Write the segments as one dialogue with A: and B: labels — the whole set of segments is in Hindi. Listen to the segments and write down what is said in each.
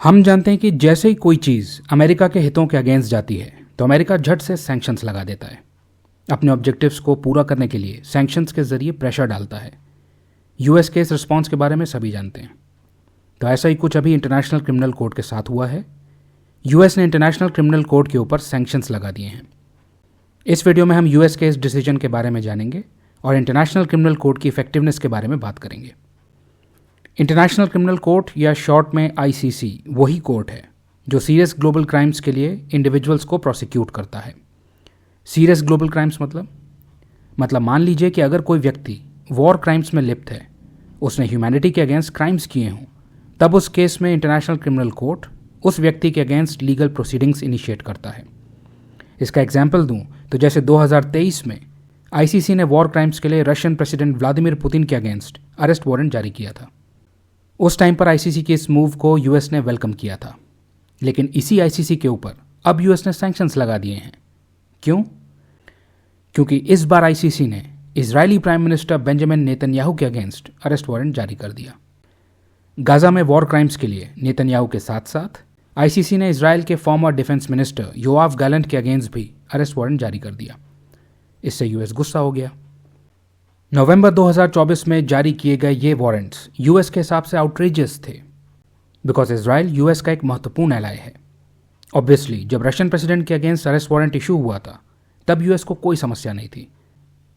A: हम जानते हैं कि जैसे ही कोई चीज़ अमेरिका के हितों के अगेंस्ट जाती है तो अमेरिका झट से सैंक्शंस लगा देता है। अपने ऑब्जेक्टिव्स को पूरा करने के लिए सैंक्शंस के जरिए प्रेशर डालता है। यूएस के इस रिस्पॉन्स के बारे में सभी जानते हैं। तो ऐसा ही कुछ अभी इंटरनेशनल क्रिमिनल कोर्ट के साथ हुआ है। यूएस ने इंटरनेशनल क्रिमिनल कोर्ट के ऊपर सैंक्शंस लगा दिए हैं। इस वीडियो में हम यूएस के इस डिसीजन के बारे में जानेंगे और इंटरनेशनल क्रिमिनल कोर्ट की इफेक्टिवनेस के बारे में बात करेंगे। इंटरनेशनल क्रिमिनल कोर्ट या शॉर्ट में आईसीसी वही कोर्ट है जो सीरियस ग्लोबल क्राइम्स के लिए इंडिविजुअल्स को प्रोसिक्यूट करता है। सीरियस ग्लोबल क्राइम्स मतलब मान लीजिए कि अगर कोई व्यक्ति वॉर क्राइम्स में लिप्त है, उसने ह्यूमैनिटी के अगेंस्ट क्राइम्स किए हों, तब उस केस में इंटरनेशनल क्रिमिनल कोर्ट उस व्यक्ति के अगेंस्ट लीगल प्रोसीडिंग्स इनिशिएट करता है। इसका एग्जाम्पल दूं तो जैसे 2023 में आईसीसी ने वॉर क्राइम्स के लिए रशियन प्रेसिडेंट व्लादिमीर पुतिन के अगेंस्ट अरेस्ट वारंट जारी किया था। उस टाइम पर आईसीसी के इस मूव को यूएस ने वेलकम किया था, लेकिन इसी आईसीसी के ऊपर अब यूएस ने सैंक्शंस लगा दिए हैं। क्यों? क्योंकि इस बार आईसीसी ने Israeli prime minister Benjamin Netanyahu के अगेंस्ट अरेस्ट वारंट जारी कर दिया। गाजा में वॉर क्राइम्स के लिए नेतन्याहू के साथ साथ आईसीसी ने इजराइल के farmer defence minister Yoav Gallant के अगेंस्ट भी अरेस्ट वारंट जारी कर दिया। इससे यूएस गुस्सा हो गया। नवंबर 2024 में जारी किए गए ये वारंट्स यूएस के हिसाब से आउटरेजियस थे, बिकॉज इजराइल यूएस का एक महत्वपूर्ण एलाय है। ऑब्वियसली जब रशियन प्रेसिडेंट के अगेंस्ट अरेस्ट वारंट इशू हुआ था तब यूएस को कोई समस्या नहीं थी,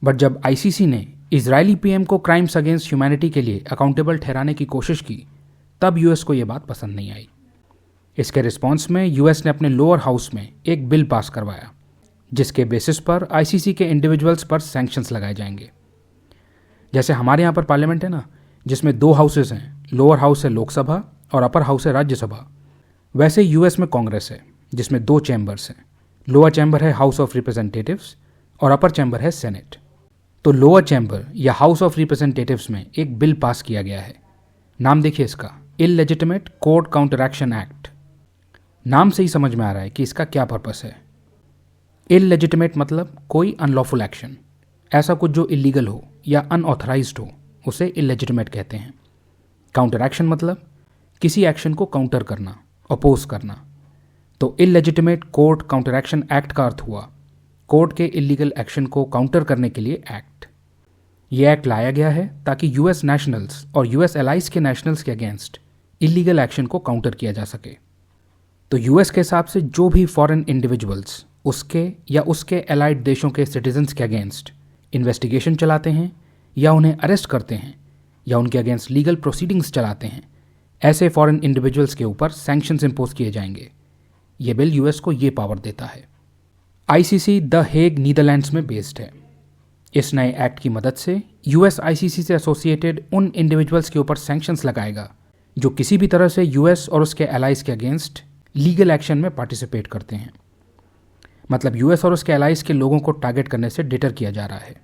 A: बट जब आईसीसी ने इजरायली पीएम को क्राइम्स अगेंस्ट ह्यूमैनिटी के लिए अकाउंटेबल ठहराने की कोशिश की, तब यूएस को यह बात पसंद नहीं आई। इसके रिस्पॉन्स में यूएस ने अपने लोअर हाउस में एक बिल पास करवाया जिसके बेसिस पर आईसीसी के इंडिविजुअल्स पर सैंक्शंस लगाए जाएंगे। जैसे हमारे यहाँ पर पार्लियामेंट है ना, जिसमें 2 हाउसेस हैं, लोअर हाउस है लोकसभा और अपर हाउस है राज्यसभा, वैसे यूएस में कांग्रेस है जिसमें 2 चैम्बर्स हैं। लोअर चैम्बर है हाउस ऑफ रिप्रेजेंटेटिव्स और अपर चैम्बर है सेनेट। तो लोअर चैम्बर या हाउस ऑफ रिप्रेजेंटेटिव्स में एक बिल पास किया गया है। नाम देखिए इसका, इललेजिटिमेट कोर्ट काउंटरएक्शन एक्ट। नाम से ही समझ में आ रहा है कि इसका क्या पर्पस है। इललेजिटिमेट मतलब कोई अनलॉफुल एक्शन, ऐसा कुछ जो इलीगल हो या अनऑथराइज्ड हो उसे इललेजिटिमेट कहते हैं। काउंटर एक्शन मतलब किसी एक्शन को काउंटर करना, अपोज करना। तो illegitimate court counter action act का अर्थ हुआ कोर्ट के इलीगल एक्शन को काउंटर करने के लिए एक्ट। ये एक्ट लाया गया है ताकि यूएस नेशनल्स और यूएस एलाइज के नेशनल्स के अगेंस्ट इलीगल एक्शन को काउंटर किया जा सके। तो यूएस के हिसाब से जो भी फॉरेन इंडिविजुअल्स उसके या उसके एलाइड देशों के सिटीजन्स के अगेंस्ट इन्वेस्टिगेशन चलाते हैं या उन्हें अरेस्ट करते हैं या उनके अगेंस्ट लीगल प्रोसीडिंग्स चलाते हैं, ऐसे फॉरेन इंडिविजुअल्स के ऊपर सैंक्शंस इंपोज किए जाएंगे। ये बिल यूएस को ये पावर देता है। आईसीसी द हेग नीदरलैंड्स में बेस्ड है। इस नए एक्ट की मदद से यूएस आईसीसी से एसोसिएटेड उन इंडिविजुअल्स के ऊपर सैंक्शंस लगाएगा जो किसी भी तरह से यूएस और उसके एलाइज के अगेंस्ट लीगल एक्शन में पार्टिसिपेट करते हैं। मतलब यूएस और उसके एलाइज के लोगों को टारगेट करने से डिटर किया जा रहा है।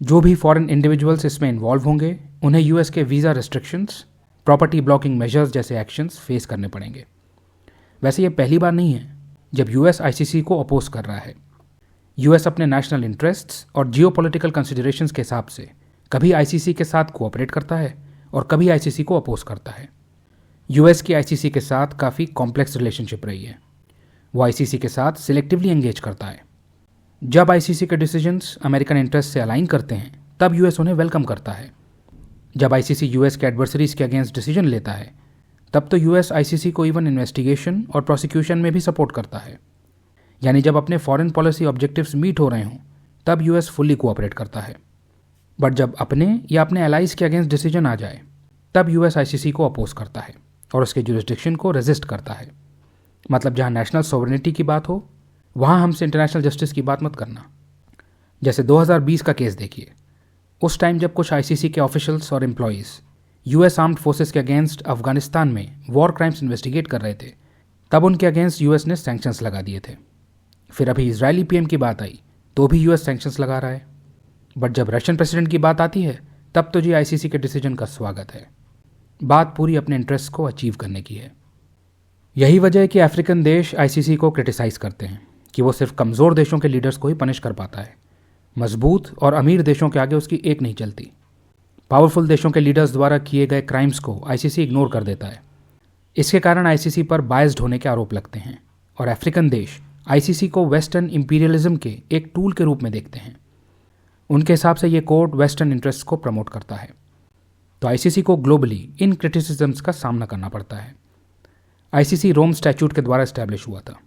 A: जो भी फॉरेन इंडिविजुअल्स इसमें इन्वॉल्व होंगे उन्हें यूएस के visa restrictions, property blocking measures जैसे एक्शंस फेस करने पड़ेंगे। वैसे ये पहली बार नहीं है जब यूएस आईसीसी को अपोज कर रहा है। यूएस अपने नेशनल इंटरेस्ट्स और जियोपॉलिटिकल कंसिडरेशंस के हिसाब से कभी आईसीसी के साथ कोऑपरेट करता है और कभी आईसीसी को अपोज करता है। यूएस की आईसीसी के साथ काफ़ी कॉम्प्लेक्स रिलेशनशिप रही है। वो आईसीसी के साथ सिलेक्टिवली एंगेज करता है। जब आईसीसी के डिसीजंस अमेरिकन इंटरेस्ट से अलाइन करते हैं तब यूएस उन्हें वेलकम करता है। जब आईसीसी यूएस के एडवर्सरीज के अगेंस्ट डिसीजन लेता है तब तो यूएस आईसीसी को इवन इन्वेस्टिगेशन और प्रोसिक्यूशन में भी सपोर्ट करता है। यानी जब अपने फॉरेन पॉलिसी ऑब्जेक्टिव्स मीट हो रहे हों तब यूएस फुल्ली कोऑपरेट करता है। बट जब अपने या अपने एलाइज के अगेंस्ट डिसीजन आ जाए तब यूएस आईसीसी को अपोज करता है और उसके जुरिस्डिक्शन को रेजिस्ट करता है। मतलब जहाँ नेशनल सॉवरेनिटी की बात हो वहाँ हमसे इंटरनेशनल जस्टिस की बात मत करना। जैसे 2020 का केस देखिए। उस टाइम जब कुछ आईसीसी के ऑफिशियल्स और एम्प्लॉयज़ यूएस आर्म्ड फोर्सेस के अगेंस्ट अफगानिस्तान में वॉर क्राइम्स इन्वेस्टिगेट कर रहे थे तब उनके अगेंस्ट यूएस ने सैंक्शंस लगा दिए थे। फिर अभी इजरायली पीएम की बात आई तो भी यूएस सैंक्शंस लगा रहा है। बट जब रशियन प्रेसिडेंट की बात आती है तब तो जी आईसीसी के डिसीजन का स्वागत है। बात पूरी अपने इंटरेस्ट को अचीव करने की है। यही वजह है कि अफ्रीकन देश आईसीसी को क्रिटिसाइज करते हैं कि वो सिर्फ कमज़ोर देशों के लीडर्स को ही पनिश कर पाता है। मजबूत और अमीर देशों के आगे उसकी एक नहीं चलती। पावरफुल देशों के लीडर्स द्वारा किए गए क्राइम्स को आईसीसी इग्नोर कर देता है। इसके कारण आईसीसी पर बायस्ड होने के आरोप लगते हैं और अफ्रीकन देश आईसीसी को वेस्टर्न इंपीरियलिज्म के एक टूल के रूप में देखते हैं। उनके हिसाब से ये कोर्ट वेस्टर्न इंटरेस्ट को प्रमोट करता है, तो आईसीसी को ग्लोबली इन क्रिटिसिज्म्स का सामना करना पड़ता है। आईसीसी रोम स्टैट्यूट के द्वारा एस्टैब्लिश हुआ था।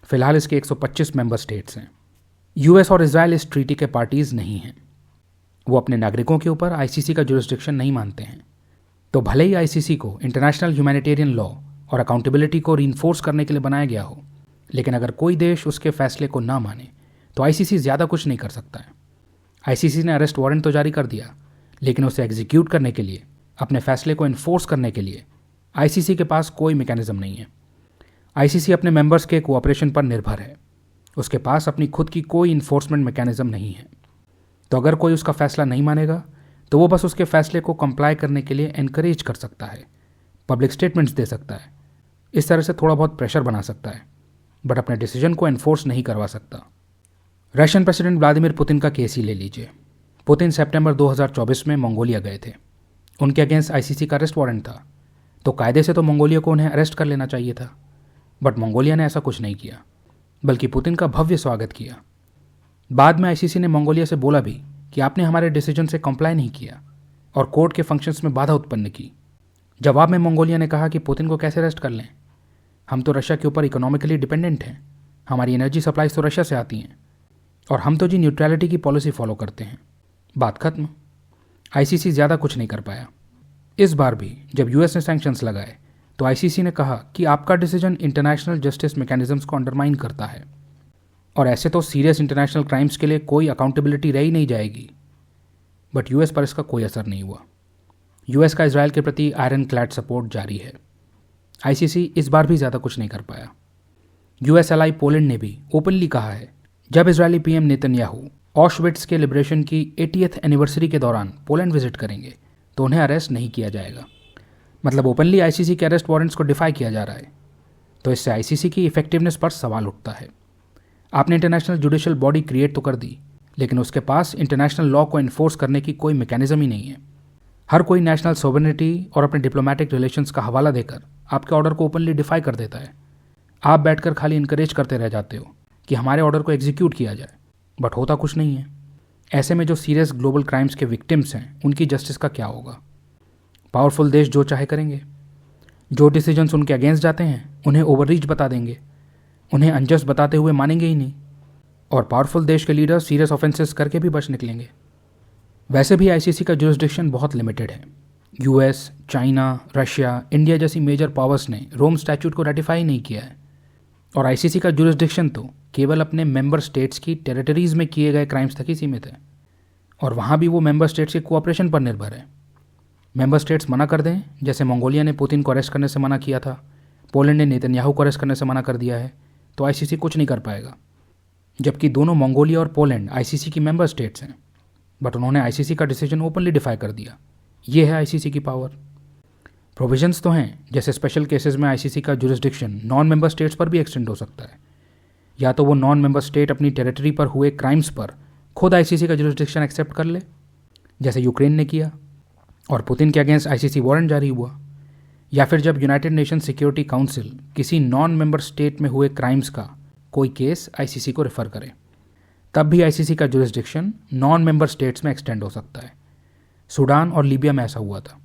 A: फिलहाल इसके 125 मेंबर स्टेट्स हैं। यूएस और इजराइल इस ट्रीटी के पार्टीज नहीं हैं। वो अपने नागरिकों के ऊपर आईसीसी का जुरिस्डिक्शन नहीं मानते हैं। तो भले ही आईसीसी को इंटरनेशनल ह्यूमैनिटेरियन लॉ और अकाउंटेबिलिटी को रीइंफोर्स करने के लिए बनाया गया हो, लेकिन अगर कोई देश उसके फैसले को ना माने तो आईसीसी ज़्यादा कुछ नहीं कर सकता है। आईसीसी ने अरेस्ट वारंट तो जारी कर दिया, लेकिन उसे एग्जीक्यूट करने के लिए, अपने फैसले को इन्फोर्स करने के लिए आईसीसी के पास कोई मैकेनिज्म नहीं है। आईसीसी अपने मेंबर्स के कोऑपरेशन पर निर्भर है। उसके पास अपनी खुद की कोई इन्फोर्समेंट मैकेनिज्म नहीं है। तो अगर कोई उसका फैसला नहीं मानेगा तो वो बस उसके फैसले को कंप्लाई करने के लिए एनकरेज कर सकता है, पब्लिक स्टेटमेंट्स दे सकता है, इस तरह से थोड़ा बहुत प्रेशर बना सकता है, बट अपने डिसीजन को एनफोर्स नहीं करवा सकता। रशियन प्रेसिडेंट व्लादिमीर पुतिन का केस ही ले लीजिए। पुतिन सितंबर 2024 में मंगोलिया गए थे। उनके अगेंस्ट आईसीसी का अरेस्ट वारंट था, तो कायदे से तो मंगोलिया को उन्हें अरेस्ट कर लेना चाहिए था, बट मंगोलिया ने ऐसा कुछ नहीं किया, बल्कि पुतिन का भव्य स्वागत किया। बाद में आईसीसी ने मंगोलिया से बोला भी कि आपने हमारे डिसीजन से कंप्लाई नहीं किया और कोर्ट के फंक्शंस में बाधा उत्पन्न की। जवाब में मंगोलिया ने कहा कि पुतिन को कैसे अरेस्ट कर लें, हम तो रशिया के ऊपर इकोनॉमिकली डिपेंडेंट हैं, हमारी एनर्जी सप्लाईज तो रशिया से आती हैं, और हम तो जी न्यूट्रलिटी की पॉलिसी फॉलो करते हैं। बात खत्म। आईसीसी ज़्यादा कुछ नहीं कर पाया। इस बार भी जब यूएस ने सैंक्शंस लगाए तो आईसीसी ने कहा कि आपका डिसीजन इंटरनेशनल जस्टिस मैकेनिज्म्स को अंडरमाइन करता है, और ऐसे तो सीरियस इंटरनेशनल क्राइम्स के लिए कोई अकाउंटेबिलिटी रह ही नहीं जाएगी। बट यूएस पर इसका कोई असर नहीं हुआ। यूएस का इजराइल के प्रति आयरन क्लैड सपोर्ट जारी है। आईसीसी इस बार भी ज़्यादा कुछ नहीं कर पाया। यूएस एलाई पोलैंड ने भी ओपनली कहा है, जब इजरायली पीएम नेतन्याहू ऑशविट्स के लिबरेशन की 80th एनिवर्सरी के दौरान पोलैंड विजिट करेंगे तो उन्हें अरेस्ट नहीं किया जाएगा। मतलब ओपनली आईसीसी के अरेस्ट वारंट्स को डिफाई किया जा रहा है। तो इससे आईसीसी की इफेक्टिवनेस पर सवाल उठता है। आपने इंटरनेशनल जुडिशियल बॉडी क्रिएट तो कर दी, लेकिन उसके पास इंटरनेशनल लॉ को इन्फोर्स करने की कोई मैकेनिज्म ही नहीं है। हर कोई नेशनल सोवरेनिटी और अपने डिप्लोमेटिक रिलेशंस का हवाला देकर आपके ऑर्डर को ओपनली डिफाई कर देता है। आप बैठकर खाली इनकरेज करते रह जाते हो कि हमारे ऑर्डर को एग्जीक्यूट किया जाए, बट होता कुछ नहीं है। ऐसे में जो सीरियस ग्लोबल क्राइम्स के विक्टिम्स हैं, उनकी जस्टिस का क्या होगा? पावरफुल देश जो चाहे करेंगे। जो डिसीजंस उनके अगेंस्ट जाते हैं उन्हें ओवररीच बता देंगे, उन्हें अनजस्ट बताते हुए मानेंगे ही नहीं, और पावरफुल देश के लीडर सीरियस ऑफेंसेस करके भी बच निकलेंगे। वैसे भी आईसीसी का जुरिस्डिक्शन बहुत लिमिटेड है। यूएस, चाइना, रशिया, इंडिया जैसी मेजर पावर्स ने रोम स्टैट्यूट को रेटिफाई नहीं किया है, और आईसीसी का जुरिस्डिक्शन तो केवल अपने मेंबर स्टेट्स की टेरिटरीज में किए गए क्राइम्स तक ही सीमित है, और वहाँ भी वो मेंबर स्टेट्स के कोऑपरेशन पर निर्भर है। मेंबर स्टेट्स मना कर दें, जैसे मंगोलिया ने पुतिन को अरेस्ट करने से मना किया था, पोलैंड ने नेतन्याहू को अरेस्ट करने से मना कर दिया है, तो आईसीसी कुछ नहीं कर पाएगा। जबकि दोनों मंगोलिया और पोलैंड आईसीसी की मेंबर स्टेट्स हैं, बट उन्होंने आईसीसी का डिसीजन ओपनली डिफाई कर दिया। ये है आईसीसी की पावर। प्रोविजंस तो हैं, जैसे स्पेशल केसेस में आईसीसी का जुरिस्डिक्शन नॉन मेंबर स्टेट्स पर भी एक्सटेंड हो सकता है, या तो वो नॉन मेंबर स्टेट अपनी टेरिटरी पर हुए क्राइम्स पर खुद आईसीसी का जुरिस्डिक्शन एक्सेप्ट कर ले, जैसे यूक्रेन ने किया और पुतिन के अगेंस्ट आईसीसी वारंट जारी हुआ, या फिर जब यूनाइटेड नेशन सिक्योरिटी काउंसिल किसी नॉन मेंबर स्टेट में हुए क्राइम्स का कोई केस आईसीसी को रेफर करे, तब भी आईसीसी का जुरिस्डिक्शन नॉन मेंबर स्टेट्स में एक्सटेंड हो सकता है। सूडान और लीबिया में ऐसा हुआ था।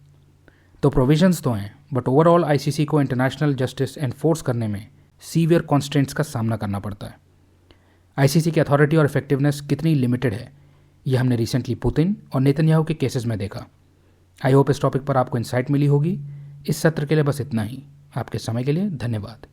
A: तो प्रोविजंस तो हैं, बट ओवरऑल आईसीसी को इंटरनेशनल जस्टिस एनफोर्स करने में सीवियर कॉन्स्टेंट्स का सामना करना पड़ता है। आईसीसी की अथॉरिटी और इफेक्टिवनेस कितनी लिमिटेड है, यह हमने रिसेंटली पुतिन और नेतन्याहू के केसेस में देखा। आई होप इस टॉपिक पर आपको इंसाइट मिली होगी। इस सत्र के लिए बस इतना ही। आपके समय के लिए धन्यवाद।